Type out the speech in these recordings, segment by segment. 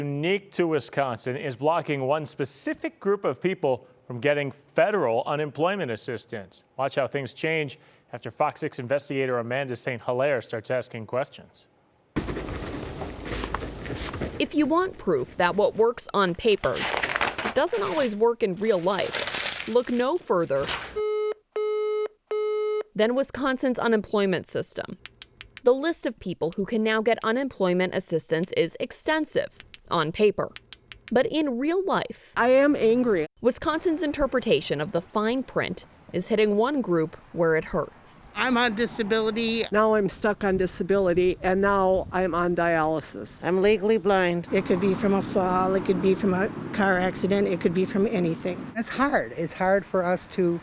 Unique to Wisconsin is blocking one specific group of people from getting federal unemployment assistance. Watch how things change after Fox 6 investigator Amanda St. Hilaire starts asking questions. If you want proof that what works on paper doesn't always work in real life, look no further than Wisconsin's unemployment system. The list of people who can now get unemployment assistance is extensive on paper. But in real life, I am angry. Wisconsin's interpretation of the fine print is hitting one group where it hurts. I'm on disability. Now I'm stuck on disability, and now I'm on dialysis. I'm legally blind. It could be from a fall, it could be from a car accident, it could be from anything. It's hard. It's hard for us to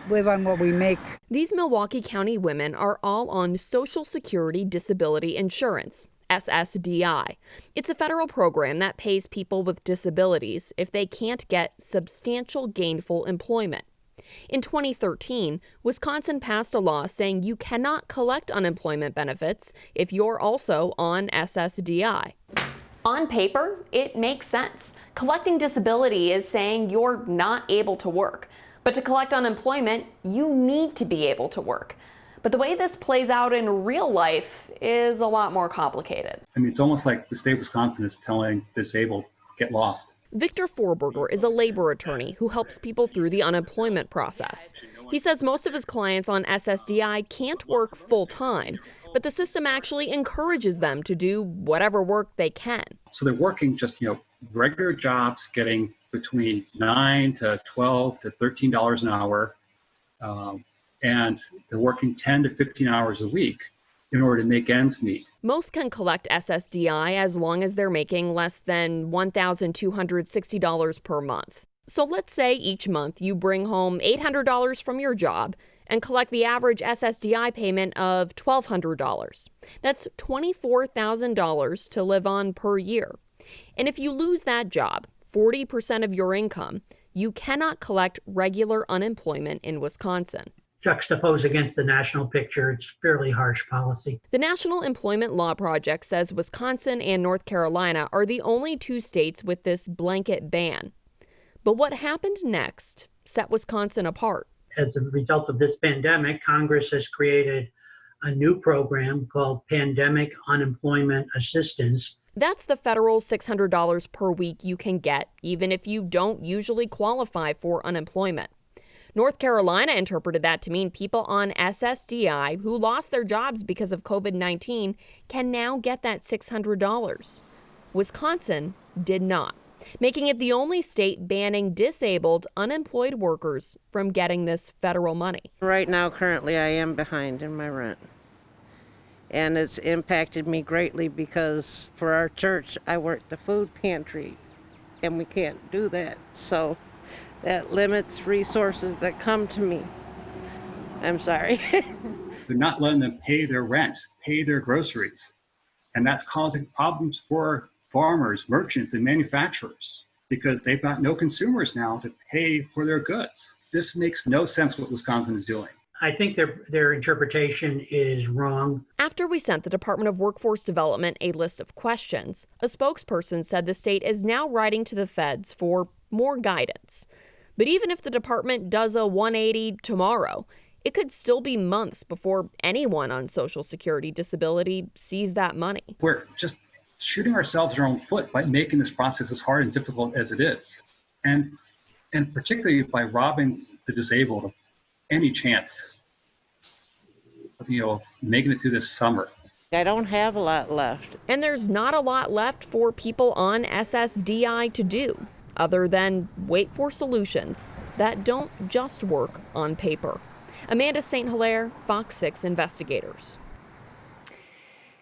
live on what we make. These Milwaukee County women are all on Social Security Disability Insurance, SSDI. It's a federal program that pays people with disabilities if they can't get substantial gainful employment. In 2013, Wisconsin passed a law saying you cannot collect unemployment benefits if you're also on SSDI. On paper, it makes sense. Collecting disability is saying you're not able to work. But to collect unemployment, you need to be able to work. But the way this plays out in real life is a lot more complicated. I mean, it's almost like the state of Wisconsin is telling disabled, get lost. Victor Forberger is a labor attorney who helps people through the unemployment process. He says most of his clients on SSDI can't work full time, but the system actually encourages them to do whatever work they can. So they're working just, regular jobs, getting between $9 to $12 to $13 an hour. And they're working 10 to 15 hours a week in order to make ends meet. Most can collect SSDI as long as they're making less than $1,260 per month. So let's say each month you bring home $800 from your job and collect the average SSDI payment of $1,200. That's $24,000 to live on per year. And if you lose that job, 40% of your income, you cannot collect regular unemployment in Wisconsin. Juxtaposed against the national picture, it's fairly harsh policy. The National Employment Law Project says Wisconsin and North Carolina are the only two states with this blanket ban. But what happened next set Wisconsin apart. As a result of this pandemic, Congress has created a new program called Pandemic Unemployment Assistance. That's the federal $600 per week you can get, even if you don't usually qualify for unemployment. North Carolina interpreted that to mean people on SSDI who lost their jobs because of COVID-19 can now get that $600. Wisconsin did not, making it the only state banning disabled, unemployed workers from getting this federal money. Right now, currently, I am behind in my rent. And it's impacted me greatly because for our church, I work the food pantry, and we can't do that. So that limits resources that come to me. I'm sorry. They're not letting them pay their rent, pay their groceries. And that's causing problems for farmers, merchants, and manufacturers because they've got no consumers now to pay for their goods. This makes no sense what Wisconsin is doing. I think their interpretation is wrong. After we sent the Department of Workforce Development a list of questions, a spokesperson said the state is now writing to the feds for more guidance. But even if the department does a 180 tomorrow, it could still be months before anyone on Social Security disability sees that money. We're just shooting ourselves in our own foot by making this process as hard and difficult as it is. And particularly by robbing the disabled of any chance of, making it through this summer. I don't have a lot left. And there's not a lot left for people on SSDI to do, other than wait for solutions that don't just work on paper. Amanda St. Hilaire, Fox 6 Investigators.